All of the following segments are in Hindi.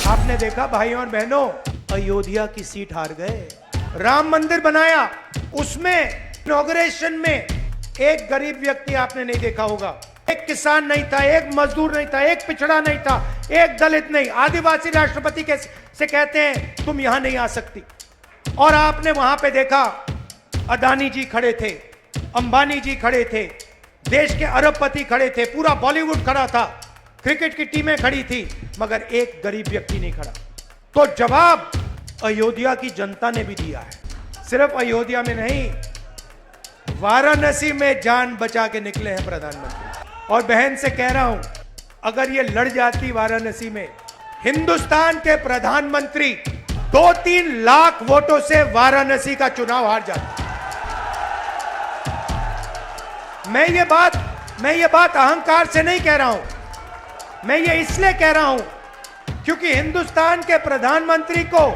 आपने देखा भाइयों और बहनों, अयोध्या की सीट हार गए। राम मंदिर बनाया, उसमें इनॉग्रेशन में एक गरीब व्यक्ति आपने नहीं देखा होगा, एक किसान नहीं था, एक मजदूर नहीं था, एक पिछड़ा नहीं था, एक दलित नहीं। आदिवासी राष्ट्रपति से कहते हैं तुम यहां नहीं आ सकती। और आपने वहां पे देखा अदानी जी खड़े थे, अंबानी जी खड़े थे, देश के अरबपति खड़े थे, पूरा बॉलीवुड खड़ा था, क्रिकेट की टीमें खड़ी थी, मगर एक गरीब व्यक्ति नहीं खड़ा। तो जवाब अयोध्या की जनता ने भी दिया है। सिर्फ अयोध्या में नहीं, वाराणसी में जान बचा के निकले हैं प्रधानमंत्री। और बहन से कह रहा हूं, अगर ये लड़ जाती वाराणसी में, हिंदुस्तान के प्रधानमंत्री 2-3 लाख वोटों से वाराणसी का चुनाव हार जाते। मैं ये बात अहंकार से नहीं कह रहा हूं, मैं ये इसलिए कह रहा हूं क्योंकि हिंदुस्तान के प्रधानमंत्री को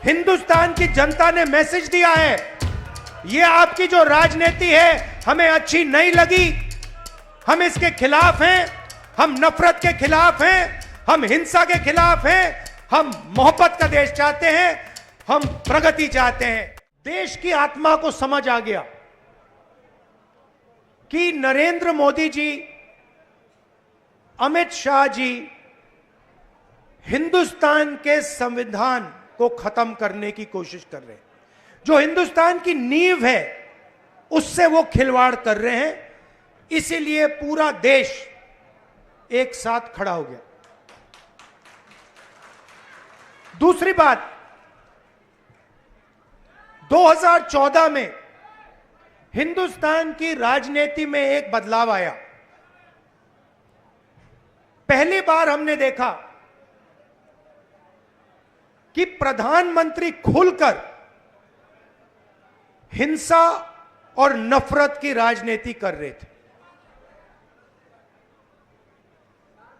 हिंदुस्तान की जनता ने मैसेज दिया है, ये आपकी जो राजनीति है हमें अच्छी नहीं लगी, हम इसके खिलाफ हैं, हम नफरत के खिलाफ हैं, हम हिंसा के खिलाफ हैं, हम मोहब्बत का देश चाहते हैं, हम प्रगति चाहते हैं। देश की आत्मा को समझ आ गया कि नरेंद्र मोदी जी, अमित शाह जी हिंदुस्तान के संविधान को खत्म करने की कोशिश कर रहे हैं। जो हिंदुस्तान की नींव है उससे वो खिलवाड़ कर रहे हैं, इसीलिए पूरा देश एक साथ खड़ा हो गया। दूसरी बात, 2014 में हिंदुस्तान की राजनीति में एक बदलाव आया। पहली बार हमने देखा कि प्रधानमंत्री खुलकर हिंसा और नफरत की राजनीति कर रहे थे।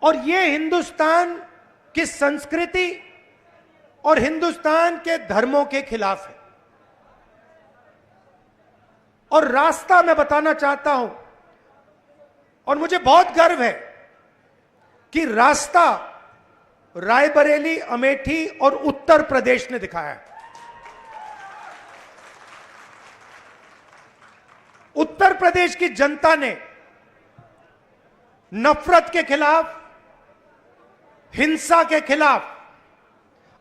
और यह हिंदुस्तान की संस्कृति और हिंदुस्तान के धर्मों के खिलाफ है। और रास्ता मैं बताना चाहता हूं, और मुझे बहुत गर्व है कि रास्ता रायबरेली, अमेठी और उत्तर प्रदेश ने दिखाया है। उत्तर प्रदेश की जनता ने नफरत के खिलाफ, हिंसा के खिलाफ,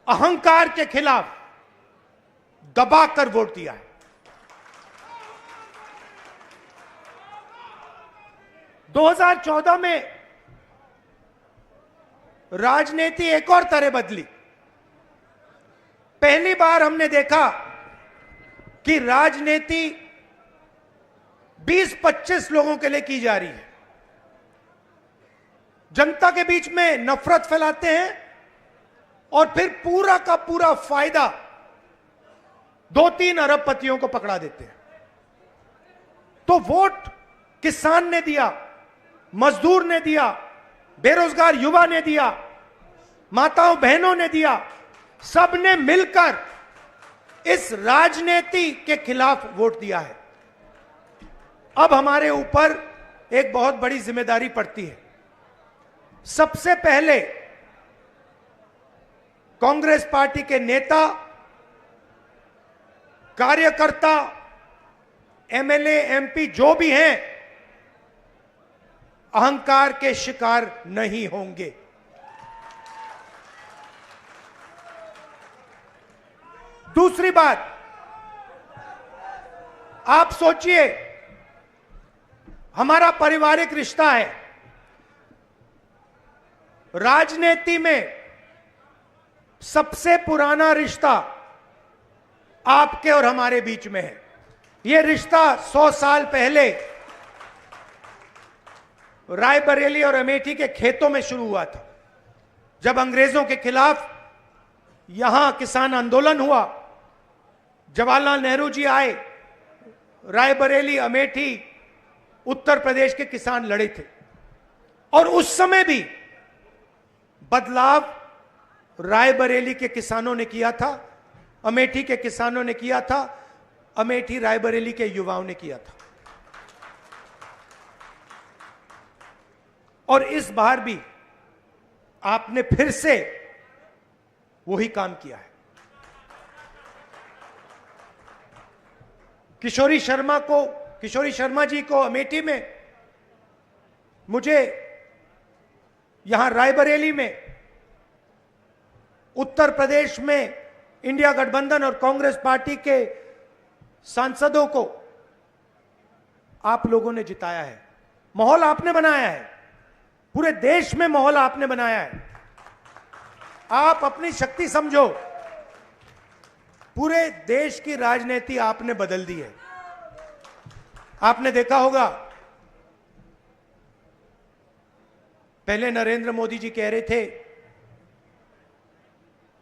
अहंकार के खिलाफ दबाकर वोट दिया है। दो 2014 में राजनीति एक और तरह बदली। पहली बार हमने देखा कि राजनीति 20-25 लोगों के लिए की जा रही है। जनता के बीच में नफरत फैलाते हैं और फिर पूरा का पूरा फायदा 2-3 अरबपतियों को पकड़ा देते हैं। तो वोट किसान ने दिया, मजदूर ने दिया, बेरोजगार युवा ने दिया, माताओं बहनों ने दिया, सबने मिलकर इस राजनीति के खिलाफ वोट दिया है। अब हमारे ऊपर एक बहुत बड़ी जिम्मेदारी पड़ती है। सबसे पहले कांग्रेस पार्टी के नेता, कार्यकर्ता, एमएलए, एमपी जो भी हैं, अहंकार के शिकार नहीं होंगे। दूसरी बात, आप सोचिए, हमारा पारिवारिक रिश्ता है। राजनीति में सबसे पुराना रिश्ता आपके और हमारे बीच में है। यह रिश्ता 100 साल पहले रायबरेली और अमेठी के खेतों में शुरू हुआ था। जब अंग्रेजों के खिलाफ यहां किसान आंदोलन हुआ, जवाहरलाल नेहरू जी आए, रायबरेली, अमेठी, उत्तर प्रदेश के किसान लड़े थे। और उस समय भी बदलाव रायबरेली के किसानों ने किया था, अमेठी के किसानों ने किया था, अमेठी रायबरेली के युवाओं ने किया था। और इस बार भी आपने फिर से वही काम किया है। किशोरी शर्मा जी को अमेठी में, मुझे यहां रायबरेली में, उत्तर प्रदेश में इंडिया गठबंधन और कांग्रेस पार्टी के सांसदों को आप लोगों ने जिताया है। माहौल आपने बनाया है, पूरे देश में माहौल आपने बनाया है। आप अपनी शक्ति समझो, पूरे देश की राजनीति आपने बदल दी है। आपने देखा होगा, पहले नरेंद्र मोदी जी कह रहे थे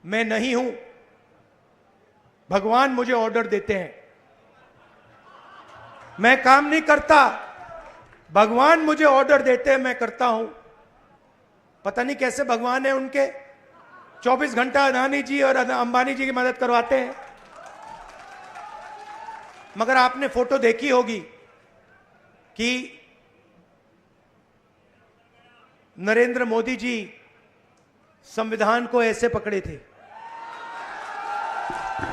मैं नहीं हूं, भगवान मुझे ऑर्डर देते हैं, मैं काम नहीं करता, भगवान मुझे ऑर्डर देते हैं, मैं करता हूं। पता नहीं कैसे भगवान है उनके, 24 घंटा अदानी जी और अंबानी जी की मदद करवाते हैं। मगर आपने फोटो देखी होगी कि नरेंद्र मोदी जी संविधान को ऐसे पकड़े थे,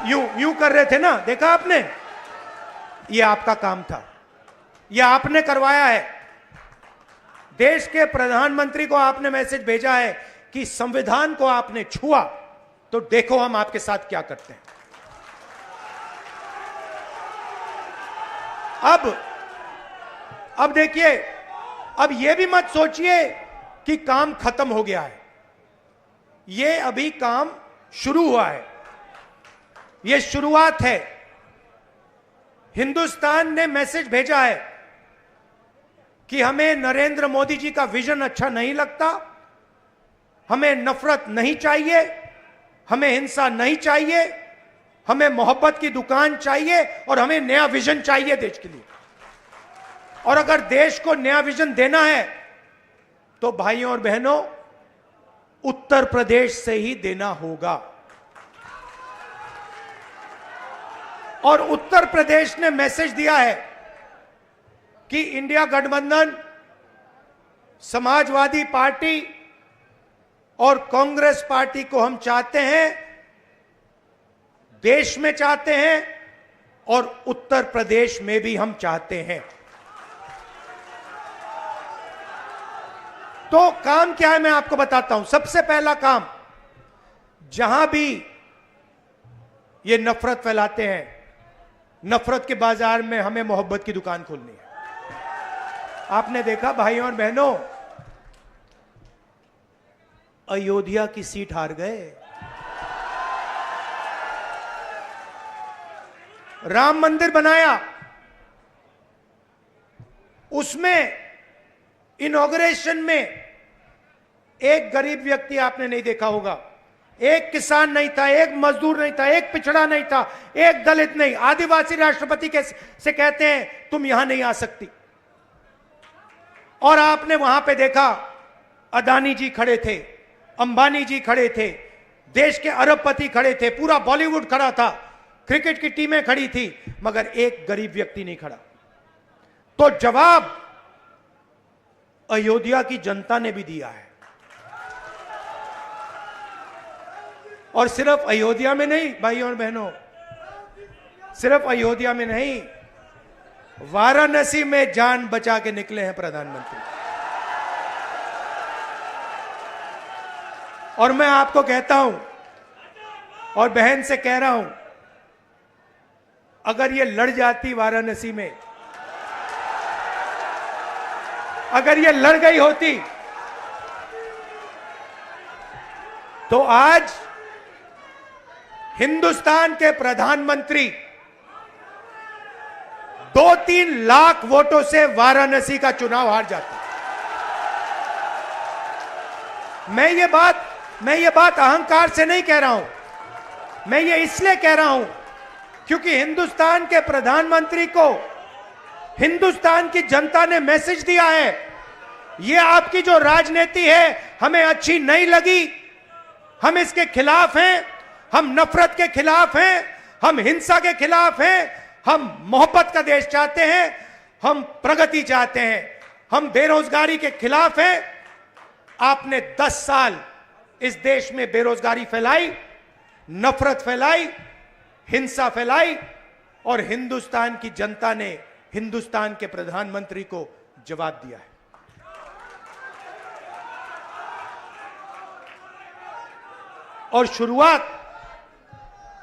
यूं कर रहे थे ना, देखा आपने? यह आपका काम था, यह आपने करवाया है। देश के प्रधानमंत्री को आपने मैसेज भेजा है कि संविधान को आपने छुआ तो देखो हम आपके साथ क्या करते हैं। अब देखिए, अब यह भी मत सोचिए कि काम खत्म हो गया है। यह अभी काम शुरू हुआ है, यह शुरुआत है। हिंदुस्तान ने मैसेज भेजा है कि हमें नरेंद्र मोदी जी का विजन अच्छा नहीं लगता, हमें नफरत नहीं चाहिए, हमें हिंसा नहीं चाहिए, हमें मोहब्बत की दुकान चाहिए और हमें नया विजन चाहिए देश के लिए। और अगर देश को नया विजन देना है तो भाइयों और बहनों, उत्तर प्रदेश से ही देना होगा। और उत्तर प्रदेश ने मैसेज दिया है कि इंडिया गठबंधन, समाजवादी पार्टी और कांग्रेस पार्टी को हम चाहते हैं, देश में चाहते हैं और उत्तर प्रदेश में भी हम चाहते हैं। तो काम क्या है मैं आपको बताता हूं। सबसे पहला काम, जहां भी ये नफरत फैलाते हैं, नफरत के बाजार में हमें मोहब्बत की दुकान खोलनी है। आपने देखा भाइयों और बहनों, अयोध्या की सीट हार गए, राम मंदिर बनाया, उसमें इनॉग्रेशन में एक गरीब व्यक्ति आपने नहीं देखा होगा, एक किसान नहीं था, एक मजदूर नहीं था, एक पिछड़ा नहीं था, एक दलित नहीं, आदिवासी राष्ट्रपति से कहते हैं तुम यहां नहीं आ सकती। और आपने वहां पे देखा अदानी जी खड़े थे, अंबानी जी खड़े थे, देश के अरबपति खड़े थे, पूरा बॉलीवुड खड़ा था, क्रिकेट की टीमें खड़ी थी, मगर एक गरीब व्यक्ति नहीं खड़ा। तो जवाब अयोध्या की जनता ने भी दिया है। और सिर्फ अयोध्या में नहीं भाइयों और बहनों, सिर्फ अयोध्या में नहीं, वाराणसी में जान बचा के निकले हैं प्रधानमंत्री। और मैं आपको कहता हूं और बहन से कह रहा हूं, अगर ये लड़ जाती वाराणसी में, अगर ये लड़ गई होती तो आज हिंदुस्तान के प्रधानमंत्री 2-3 लाख वोटों से वाराणसी का चुनाव हार जाते। मैं ये बात अहंकार से नहीं कह रहा हूं, मैं ये इसलिए कह रहा हूं क्योंकि हिंदुस्तान के प्रधानमंत्री को हिंदुस्तान की जनता ने मैसेज दिया है, ये आपकी जो राजनीति है हमें अच्छी नहीं लगी, हम इसके खिलाफ हैं, हम नफरत के खिलाफ हैं, हम हिंसा के खिलाफ हैं, हम मोहब्बत का देश चाहते हैं, हम प्रगति चाहते हैं, हम बेरोजगारी के खिलाफ हैं। आपने 10 साल इस देश में बेरोजगारी फैलाई, नफरत फैलाई, हिंसा फैलाई और हिंदुस्तान की जनता ने हिंदुस्तान के प्रधानमंत्री को जवाब दिया है।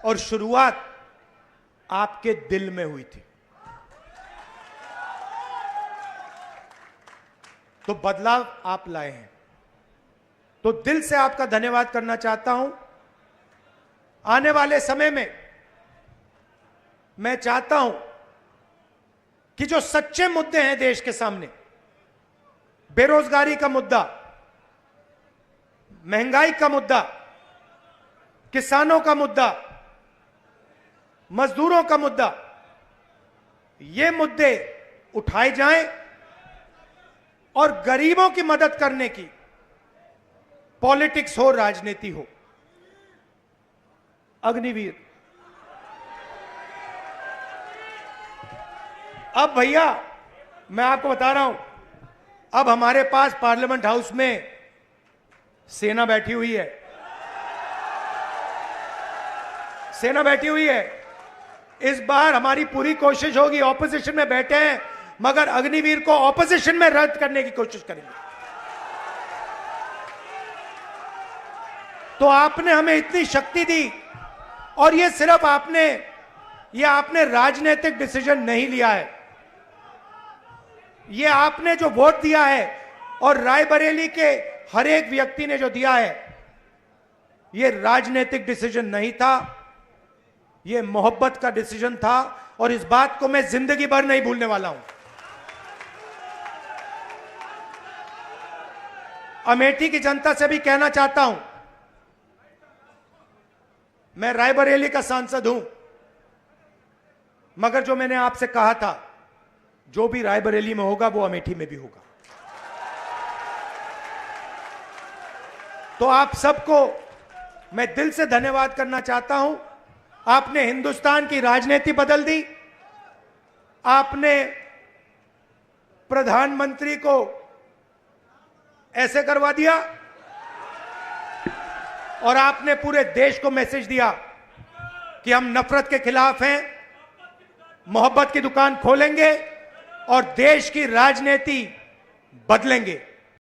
और शुरुआत आपके दिल में हुई थी। तो बदलाव आप लाए हैं, तो दिल से आपका धन्यवाद करना चाहता हूं। आने वाले समय में मैं चाहता हूं कि जो सच्चे मुद्दे हैं देश के सामने, बेरोजगारी का मुद्दा, महंगाई का मुद्दा, किसानों का मुद्दा, मजदूरों का मुद्दा, ये मुद्दे उठाए जाएं और गरीबों की मदद करने की पॉलिटिक्स हो, राजनीति हो। अग्निवीर, अब भैया मैं आपको बता रहा हूं, अब हमारे पास पार्लियामेंट हाउस में सेना बैठी हुई है, सेना बैठी हुई है। इस बार हमारी पूरी कोशिश होगी, ऑपोजिशन में बैठे हैं मगर अग्निवीर को ऑपोजिशन में रद्द करने की कोशिश करेंगे। तो आपने हमें इतनी शक्ति दी और ये सिर्फ आपने राजनीतिक डिसीजन नहीं लिया है, ये आपने जो वोट दिया है और रायबरेली के हर एक व्यक्ति ने जो दिया है, ये राजनीतिक डिसीजन नहीं था, ये मोहब्बत का डिसीजन था और इस बात को मैं जिंदगी भर नहीं भूलने वाला हूं। अमेठी की जनता से भी कहना चाहता हूं, मैं रायबरेली का सांसद हूं मगर जो मैंने आपसे कहा था, जो भी रायबरेली में होगा वो अमेठी में भी होगा। तो आप सबको मैं दिल से धन्यवाद करना चाहता हूं। आपने हिंदुस्तान की राजनीति बदल दी, आपने प्रधानमंत्री को ऐसे करवा दिया और आपने पूरे देश को मैसेज दिया कि हम नफरत के खिलाफ हैं, मोहब्बत की दुकान खोलेंगे और देश की राजनीति बदलेंगे।